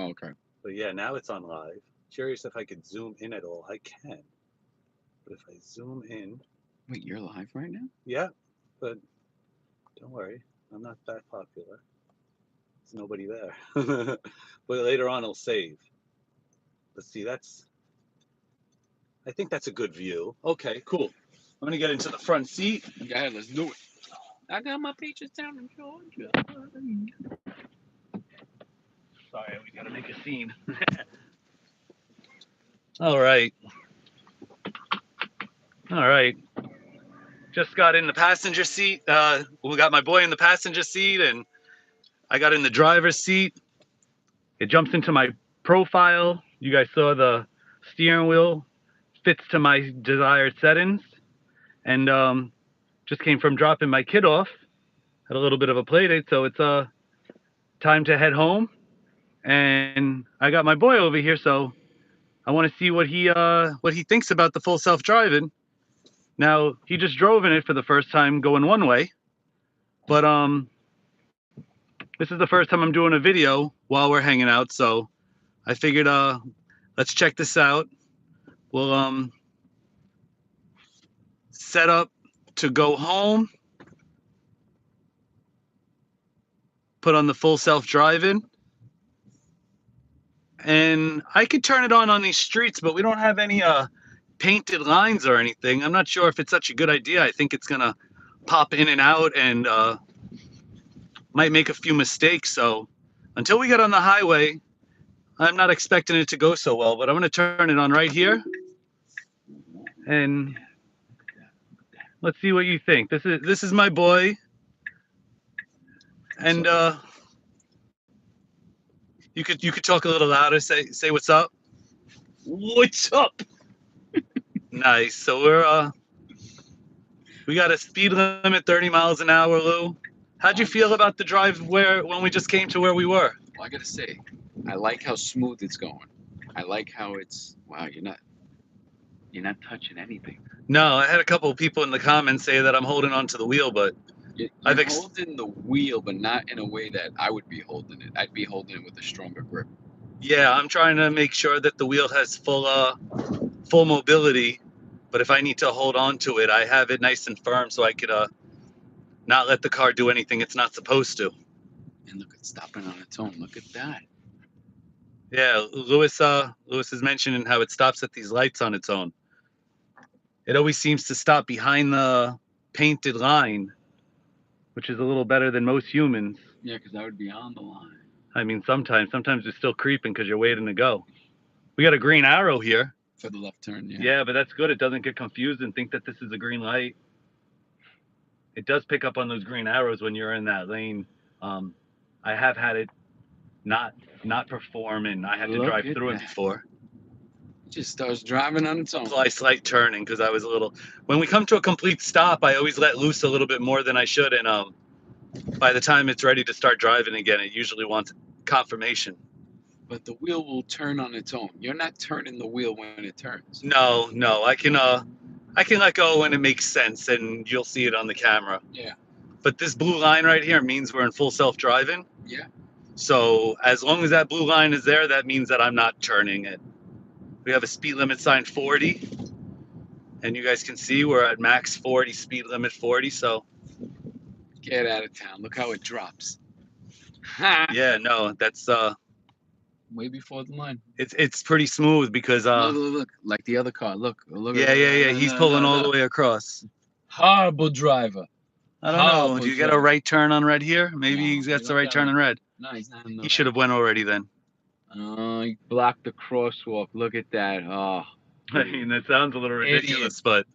Oh, okay. But yeah, now it's on live. Curious if I could zoom in at all. I can. But if I zoom in, Wait, you're live right now? yeah, but don't worry, I'm not that popular. There's nobody there. But later on, it'll save. Let's see, I think that's a good view. Okay, cool. I'm gonna get into the front seat. Go ahead, let's do it. I got my peaches down in Georgia. Sorry, we gotta make a scene. All right. All right. Just got in the passenger seat. We got my boy in the passenger seat, and I got in the driver's seat. It jumps into my profile. You guys saw the steering wheel fits to my desired settings, and just came from dropping my kid off. Had a little bit of a play date, so it's time to head home. And I got my boy over here, so I want to see what he thinks about the full self-driving. Now, he just drove in it for the first time going one way, but this is the first time I'm doing a video while we're hanging out, so I figured let's check this out. We'll set up to go home, put on the full self-driving, and I could turn it on these streets, but we don't have any painted lines or anything. I'm not sure if it's such a good idea. I think it's gonna pop in and out and might make a few mistakes. So until we get on the highway, I'm not expecting it to go so well, but I'm gonna turn it on right here. And let's see what you think. This is my boy. And you could talk a little louder, say what's up. What's up? Nice. So we got a speed limit 30 miles an hour, Lou. How'd you feel about the drive when we just came to where we were? Well, I gotta say, I like how smooth it's going. I like how it's wow. You're not touching anything. No, I had a couple of people in the comments say that I'm holding onto the wheel, but You're I've holding the wheel, but not in a way that I would be holding it. I'd be holding it with a stronger grip. yeah, I'm trying to make sure that the wheel has full mobility. But if I need to hold on to it, I have it nice and firm so I could not let the car do anything it's not supposed to. And look, it's stopping on its own. Look at that. Yeah, Lewis is mentioning how it stops at these lights on its own. It always seems to stop behind the painted line, which is a little better than most humans. Yeah, because I would be on the line. I mean, sometimes you're still creeping because you're waiting to go. We got a green arrow here. For the left turn, yeah. Yeah, but that's good. It doesn't get confused and think that this is a green light. It does pick up on those green arrows when you're in that lane. I have had it not perform, and I had to drive through it before. It just starts driving on its own. Apply slight turning because I was a little. When we come to a complete stop, I always let loose a little bit more than I should, and by the time it's ready to start driving again, it usually wants confirmation. But the wheel will turn on its own. You're not turning the wheel when it turns. No, I can let go when it makes sense, and you'll see it on the camera. Yeah. But this blue line right here means we're in full self-driving. Yeah. So as long as that blue line is there, that means that I'm not turning it. We have a speed limit sign 40, and you guys can see we're at max 40, speed limit 40. So get out of town. Look how it drops. Yeah, no, that's way before the line. It's pretty smooth because look, like the other car. Look. Yeah. He's pulling all the way across. Horrible driver. I don't know. Do you get a right turn on red here? Maybe he's got the right turn on red. No, he's not. He should have went already then. Oh, he blocked the crosswalk. Look at that. Oh. I mean, that sounds a little ridiculous, but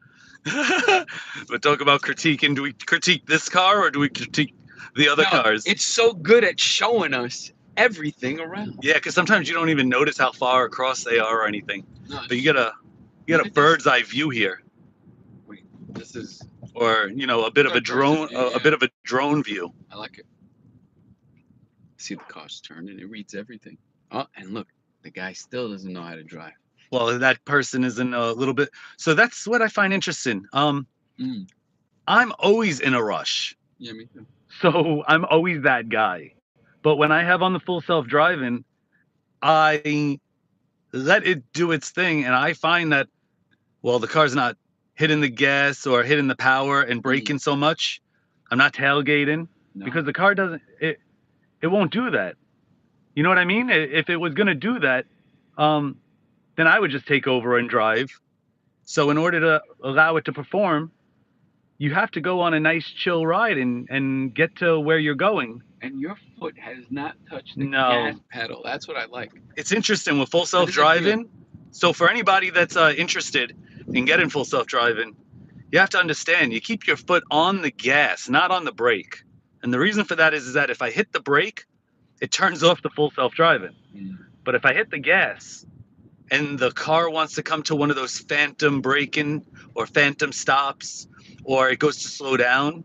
talk about critiquing. Do we critique this car or do we critique the other cars? It's so good at showing us everything around. Yeah, because sometimes you don't even notice how far across they are or anything. No, but you get a bird's eye view here. Wait, this is. Or a bit of a drone, a bit of a drone view. I like it. See the car's turning. It reads everything. Oh, and look, the guy still doesn't know how to drive. Well, that person is in a little bit. So that's what I find interesting. I'm always in a rush. Yeah, me too. So I'm always that guy. But when I have on the full self-driving, I let it do its thing, and I find that, well, the car's not hitting the gas or hitting the power and braking so much. I'm not tailgating because the car doesn't. It won't do that. You know what I mean? If it was gonna do that, then I would just take over and drive. So in order to allow it to perform, you have to go on a nice chill ride and get to where you're going. And your foot has not touched the No. gas pedal. That's what I like. It's interesting with full self-driving. So for anybody that's interested in getting full self-driving, you have to understand you keep your foot on the gas, not on the brake. And the reason for that is that if I hit the brake, it turns off the full self-driving. But if I hit the gas and the car wants to come to one of those phantom braking or phantom stops, or it goes to slow down,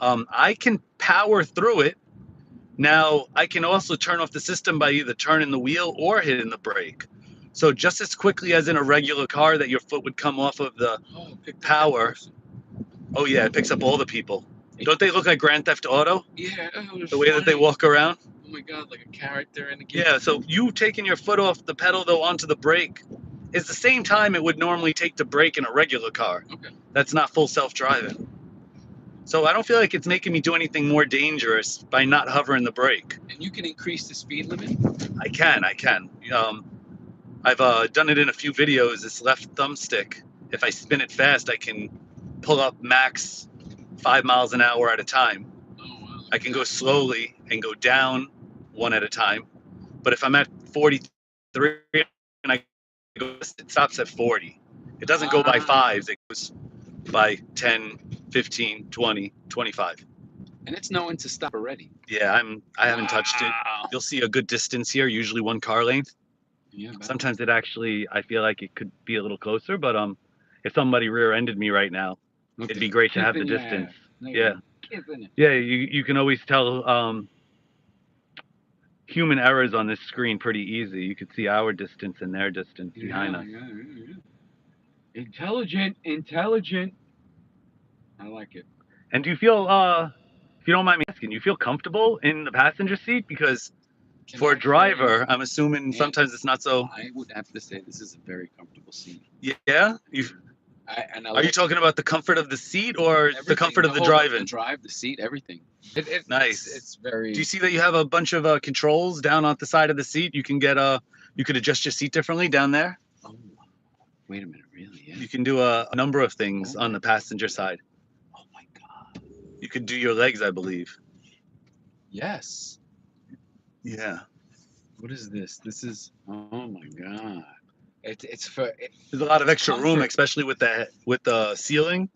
I can power through it. Now, I can also turn off the system by either turning the wheel or hitting the brake. So just as quickly as in a regular car that your foot would come off of the power. Oh yeah, it picks up all the people. Don't they look like Grand Theft Auto? Yeah. The way that they walk around? Oh my God, like a character in a game. Yeah, so you taking your foot off the pedal though onto the brake is the same time it would normally take to brake in a regular car. Okay. That's not full self-driving. So I don't feel like it's making me do anything more dangerous by not hovering the brake. And you can increase the speed limit? I can. I've done it in a few videos. This left thumbstick, if I spin it fast, I can pull up max 5 miles an hour at a time. Oh, wow. I can go slowly and go down one at a time. But if I'm at 43 and I go, it stops at 40. It doesn't go by fives. It goes by 10, 15, 20, 25. And it's knowing to stop already. Yeah, I haven't touched it. You'll see a good distance here, usually one car length. Yeah. Sometimes it actually, I feel like it could be a little closer, but if somebody rear-ended me right now, it'd be great to have the distance. Yeah. Yeah, you can always tell human errors on this screen pretty easy. You could see our distance and their distance behind us. Yeah. Intelligent. I like it. And do you feel, if you don't mind me asking, you feel comfortable in the passenger seat? Because for a driver, I'm assuming sometimes it's not so. I would have to say this is a very comfortable seat. Yeah? Are you talking about the comfort of the seat or the comfort of the driving? The drive, the seat, everything. Nice. It's very. Do you see that you have a bunch of controls down on the side of the seat? You can get you could adjust your seat differently down there. Oh, wait a minute, really? Yeah. You can do a number of things on the passenger side. Oh my God. You could do your legs, I believe. Yes. Yeah. What is this? This is. Oh my God. It's for. There's a lot of extra room, especially with the ceiling.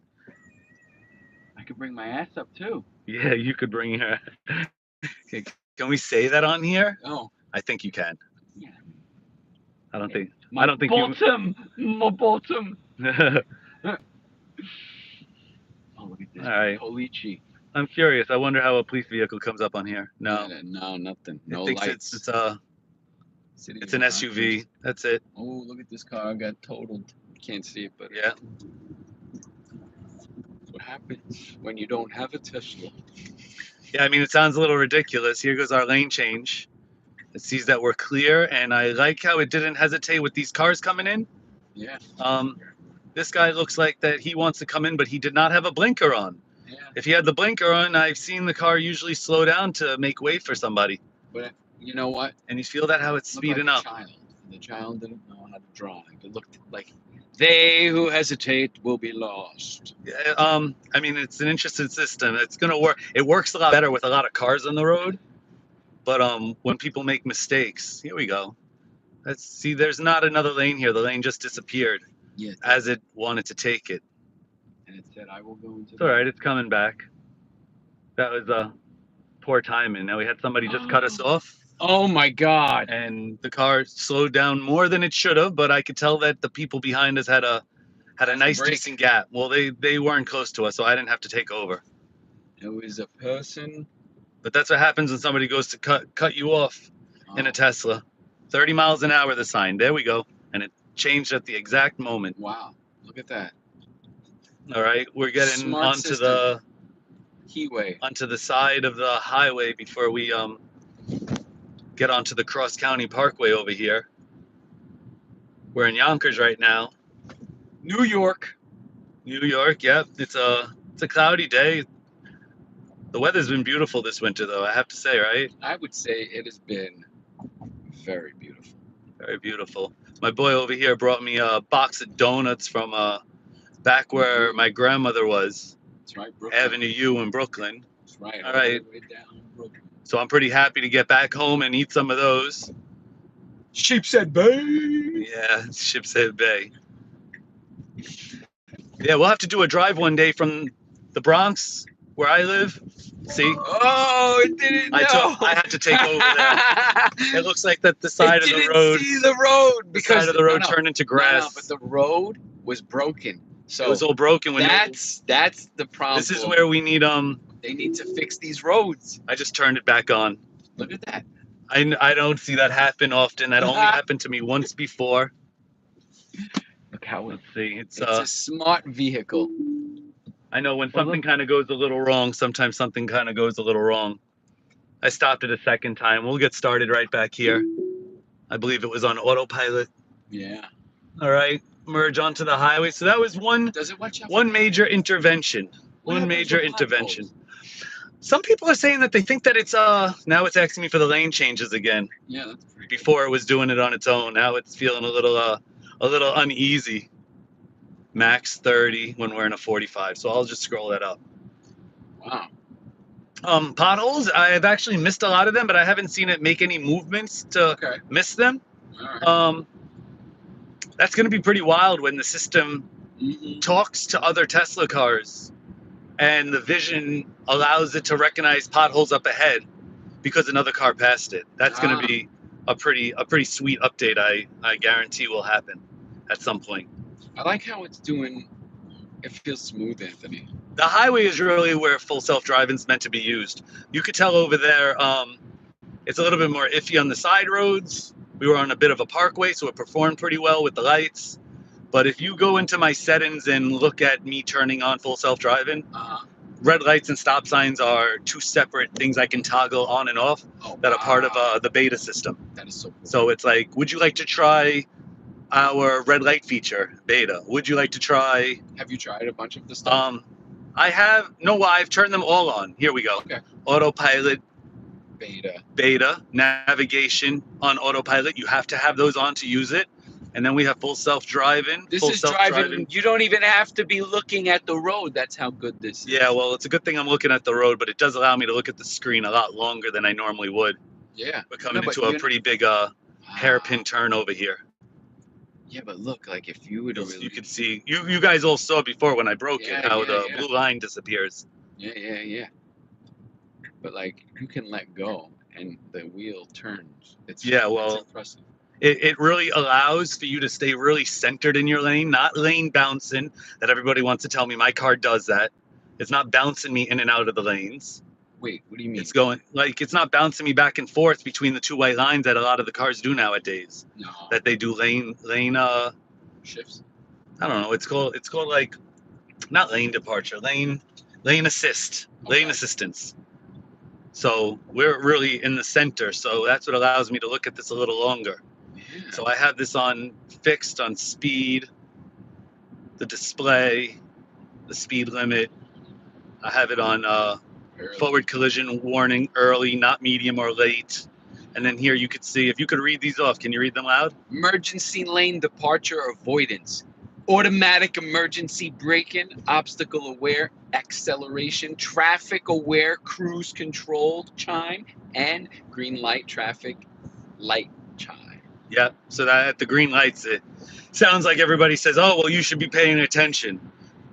I could bring my ass up too. Yeah, you could bring your. Can we say that on here? Oh. I think you can. Yeah. I don't think. My bottom. Oh, look at this. All right. Polici. I'm curious. I wonder how a police vehicle comes up on here. No. No, nothing. No lights. It's an SUV. That's it. Oh, look at this car. Got totaled. Can't see it, but yeah. That's what happens when you don't have a Tesla. Yeah, I mean, it sounds a little ridiculous. Here goes our lane change. It sees that we're clear, and I like how it didn't hesitate with these cars coming in. Yeah. This guy looks like that he wants to come in, but he did not have a blinker on. Yeah. If he had the blinker on, I've seen the car usually slow down to make way for somebody. But you know what? And you feel that how it's speeding up. The child didn't know how to drive. It looked like they who hesitate will be lost. I mean, it's an interesting system. It's gonna work. It works a lot better with a lot of cars on the road. But when people make mistakes, here we go. Let's see. There's not another lane here. The lane just disappeared. Yeah. As it wanted to take it. And it said, "I will go into." It's all right. It's coming back. That was poor timing. Now we had somebody just cut us off. Oh my God! And the car slowed down more than it should have, but I could tell that the people behind us had a nice decent gap. Well, they weren't close to us, so I didn't have to take over. It was a person. But that's what happens when somebody goes to cut you off in a Tesla. 30 miles an hour, the sign. There we go. And it changed at the exact moment. Wow! Look at that. All right, we're getting onto the Keyway. onto the side of the highway before we get onto the Cross County Parkway over here. We're in Yonkers right now. New York. New York, yep. It's a cloudy day. The weather's been beautiful this winter, though, I have to say, right? I would say it has been very beautiful. Very beautiful. My boy over here brought me a box of donuts from back where my grandmother was, That's right, Brooklyn. Avenue U in Brooklyn. That's right. All right. The way down in Brooklyn. So I'm pretty happy to get back home and eat some of those. Sheepshead Bay. Yeah, Shipshead Bay. Yeah, we'll have to do a drive one day from the Bronx, where I live. See? Oh, it didn't know. I had to take over that. It looks like that the side of the road. See the road The side of the road turned into grass. No, but the road was broken. So it was all broken. When that's the problem. This is where we need They need to fix these roads. I just turned it back on. Look at that. I don't see that happen often. That only happened to me once before. Look how Let's see. It's a smart vehicle. I know when something kind of goes a little wrong, sometimes something kind of goes a little wrong. I stopped it a second time. We'll get started right back here. I believe it was on autopilot. Yeah. All right. Merge onto the highway. So that was one major intervention. One major intervention. Some people are saying that they think that it's now it's asking me for the lane changes again. Yeah, that's pretty Before it was doing it on its own. Now it's feeling a little uneasy. Max 30 when we're in a 45. So I'll just scroll that up. Wow. Potholes, I've actually missed a lot of them, but I haven't seen it make any movements to miss them. All right. That's going to be pretty wild when the system talks to other Tesla cars and the vision allows it to recognize potholes up ahead because another car passed it. That's going to be a pretty sweet update. I guarantee will happen at some point. I like how it's doing. It feels smooth, Anthony. The highway is really where full self-driving is meant to be used. You could tell over there, it's a little bit more iffy on the side roads. We were on a bit of a parkway, so it performed pretty well with the lights. But if you go into my settings and look at me turning on full self-driving, red lights and stop signs are two separate things I can toggle on and off that are part of the beta system. That is so cool. So it's like, would you like to try our red light feature beta? Would you like to try? Have you tried a bunch of the stuff? I have. No, I've turned them all on. Here we go. Okay. Autopilot, beta, navigation on autopilot. You have to have those on to use it. And then we have full self-driving. This is driving. You don't even have to be looking at the road. That's how good this is. Yeah, well, it's a good thing I'm looking at the road, but it does allow me to look at the screen a lot longer than I normally would. Yeah. We're coming into a pretty big hairpin turn over here. Yeah, but look, like if you would you could see, you guys all saw before when I broke it, how the blue line disappears. Yeah. But like you can let go and the wheel turns. It's impressive. It really allows for you to stay really centered in your lane, not lane bouncing that everybody wants to tell me my car does that. It's not bouncing me in and out of the lanes. Wait, what do you mean? It's going it's not bouncing me back and forth between the two white lines that a lot of the cars do nowadays. No. That they do lane shifts. I don't know. It's called like not lane departure, lane assist, lane assistance. So we're really in the center. So that's what allows me to look at this a little longer. Yeah. So I have this on fixed on speed, the display, the speed limit. I have it on forward collision warning, early, not medium or late. And then here you could see, if you could read these off, can you read them loud? Emergency lane departure avoidance, automatic emergency braking, obstacle aware, acceleration, traffic aware, cruise control chime, and green light traffic light chime. Yeah, so that at the green lights, it sounds like everybody says, oh, well, you should be paying attention.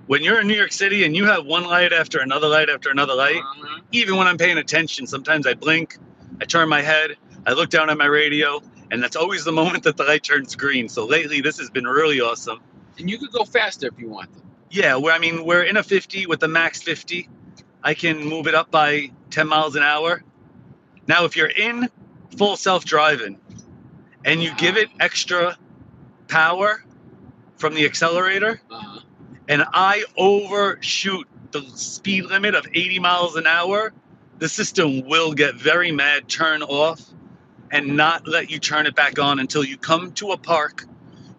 When you're in New York City and you have one light after another light after another light, even when I'm paying attention, sometimes I blink, I turn my head, I look down at my radio, and that's always the moment that the light turns green. So lately, this has been really awesome. And you could go faster if you wanted. Yeah, we're in a 50 with the max 50. I can move it up by 10 miles an hour. Now, if you're in full self-driving and you give it extra power from the accelerator, and I overshoot the speed limit of 80 miles an hour, the system will get very mad, turn off, and not let you turn it back on until you come to a park.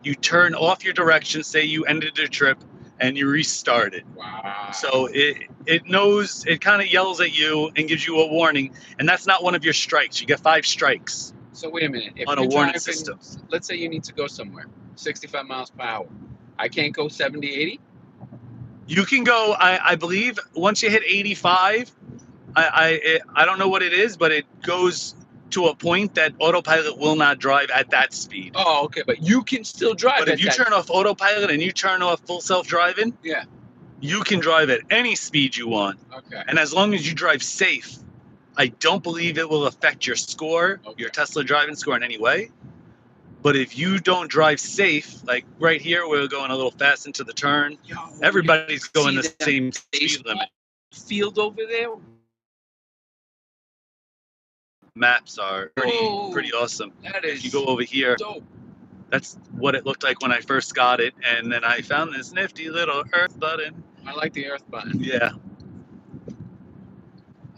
You turn off your direction, say you ended your trip, and you restart it. Wow. So it knows, it kind of yells at you and gives you a warning, and that's not one of your strikes. You get 5 strikes. So wait a minute. If On you're a warning driving, system. let's say you need to go somewhere, 65 miles per hour. I can't go 70, 80? You can go, I believe, once you hit 85, I don't know what it is, but it goes to a point that autopilot will not drive at that speed. Oh, okay. But you can still drive But at if you that. turn off autopilot and you turn off full self-driving, Yeah. you can drive at any speed you want. Okay. And as long as you drive safe, I don't believe it will affect your score, your Tesla driving score in any way. But if you don't drive safe, like right here, we're going a little fast into the turn. Yo, Everybody's going the see same that speed limit. field over there? Maps are Whoa, pretty awesome. that If is you go over here, dope. that's what it looked like when I first got it. And then I found this nifty little earth button. I like the earth button. Yeah.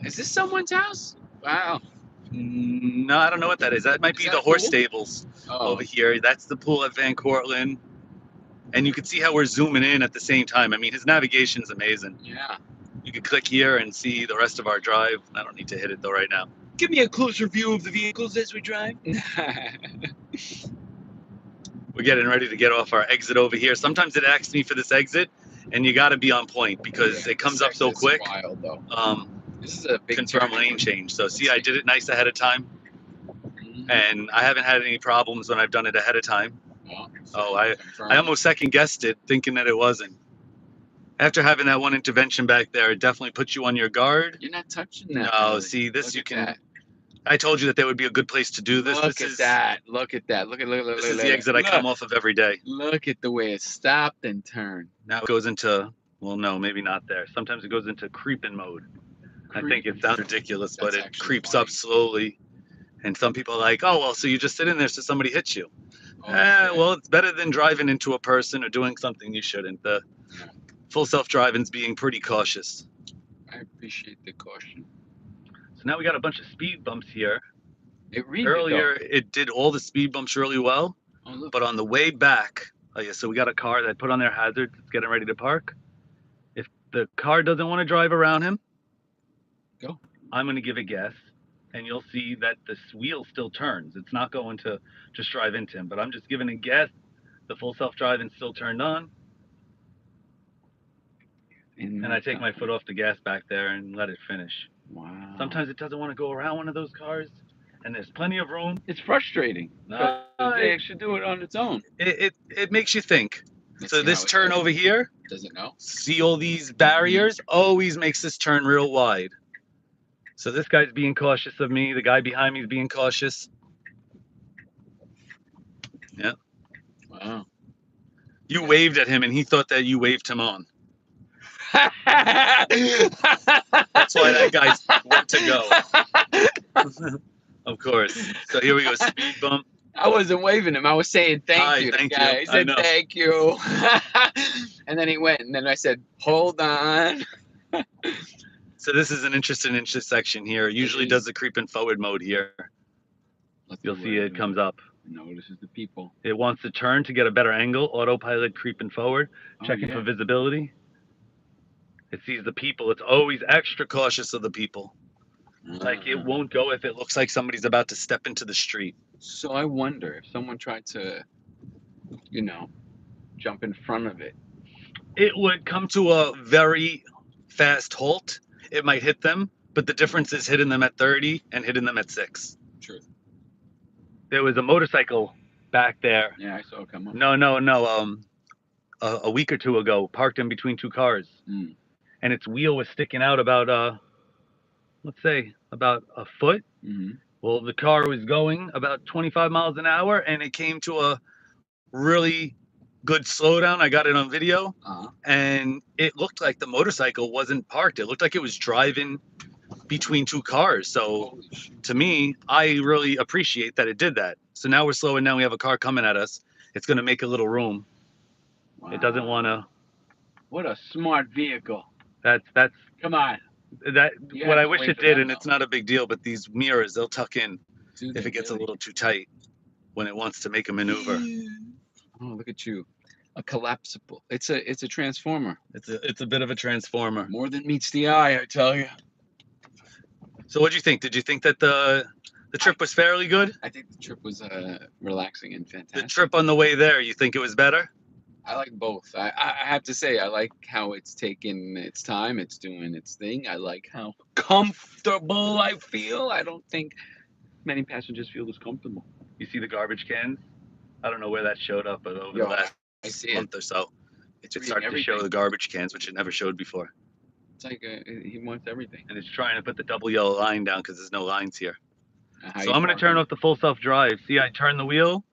Is this someone's house? Wow. No, I don't know what that is. That might be that the a horse pool? stables Oh, over here. That's the pool at Van Cortlandt. And you can see how we're zooming in at the same time. I mean, his navigation's amazing. yeah. You can click here and see the rest of our drive. I don't need to hit it though right now. Give me a closer view of the vehicles as we drive. We're getting ready to get off our exit over here. Sometimes it asks me for this exit, and you got to be on point because it comes up so quick. Wild, though. This is a big Confirm turn. lane change. So see, I did it nice ahead of time, Mhm. and I haven't had any problems when I've done it ahead of time. Oh, I almost second guessed it, thinking that it wasn't. After having that one intervention back there, it definitely puts you on your guard. You're not touching that. No, really. see, this Look you at can. that. I told you that there would be a good place to do this. Look This at is that. Look at that. Look at this is the exit I come off of every day. Look at the way it stopped and turned. Now it goes into, well, no, maybe not there. Sometimes it goes into creeping mode. I think it sounds ridiculous, but it creeps up slowly. And some people are like, oh, well, so you just sit in there so somebody hits you. Well, it's better than driving into a person or doing something you shouldn't. The full self-driving's being pretty cautious. I appreciate the caution. So now we got a bunch of speed bumps here. Earlier, it did all the speed bumps really well, but on the way back, oh yeah, so we got a car that put on their hazards. It's getting ready to park. If the car doesn't want to drive around him, go. I'm going to give a guess, and you'll see that the wheel still turns. It's not going to just drive into him, but I'm just giving a guess. The full self-driving still turned on, and I take my foot off the gas back there and let it finish. Wow. Sometimes it doesn't want to go around one of those cars, and there's plenty of room. It's frustrating. No, They should do it on its own. It makes you think. So this turn does. over here, Does it know? see all these barriers, always makes this turn real wide. So this guy's being cautious of me. The guy behind me is being cautious. Yeah. Wow. You waved at him, and he thought that you waved him on. That's why that guy's went to go. Of course. So here we go, speed bump. I wasn't waving him. I was saying thank you. Thank you. He said thank you. And then he went, and then I said, hold on. So this is an interesting intersection here. It usually does the creeping forward mode here. You'll see it comes up. Notices the people. It wants to turn to get a better angle. Autopilot creeping forward, checking for visibility. It sees the people. It's always extra cautious of the people. Like it won't go if it looks like somebody's about to step into the street. So I wonder if someone tried to, jump in front of it. It would come to a very fast halt. It might hit them, but the difference is hitting them at 30 and hitting them at 6. Truth. There was a motorcycle back there. Yeah, I saw it come up. No. A week or two ago, parked in between 2 cars. And its wheel was sticking out about, let's say, about a foot. Well, the car was going about 25 miles an hour, and it came to a really good slowdown. I got it on video, and it looked like the motorcycle wasn't parked. It looked like it was driving between 2 cars. So to me, I really appreciate that it did that. So now we're slowing down. We have a car coming at us. It's going to make a little room. Wow. It doesn't want to. What a smart vehicle. That's come on. What I wish it did, and it's not a big deal, but these mirrors, they'll tuck in. if it gets a little too tight when it wants to make a maneuver. Oh, look at you. A collapsible. It's a transformer. It's a bit of a transformer. More than meets the eye, I tell you. So what do you think? Did you think that the trip was fairly good? I think the trip was relaxing and fantastic. The trip on the way there, you think it was better? I like both. I have to say, I like how it's taking its time. It's doing its thing. I like how comfortable I feel. I don't think many passengers feel this comfortable. You see the garbage cans? I don't know where that showed up, but over Yo, the last I see it. month or so, It's it started to show the garbage cans, which it never showed before. It's like he wants everything. And it's trying to put the double yellow line down because there's no lines here. How So I'm going to turn off the full self-drive. See, I turn the wheel.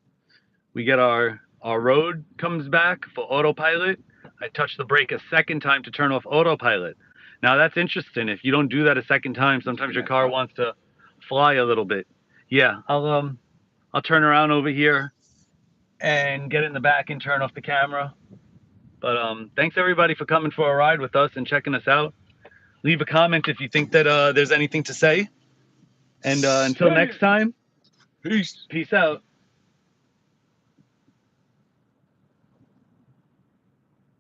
We get our road comes back for autopilot. I touch the brake a second time to turn off autopilot. Now that's interesting. If you don't do that a second time, sometimes your car wants to fly a little bit. Yeah, I'll turn around over here and get in the back and turn off the camera. But thanks everybody for coming for a ride with us and checking us out. Leave a comment if you think that there's anything to say. And until next time, Peace. peace out.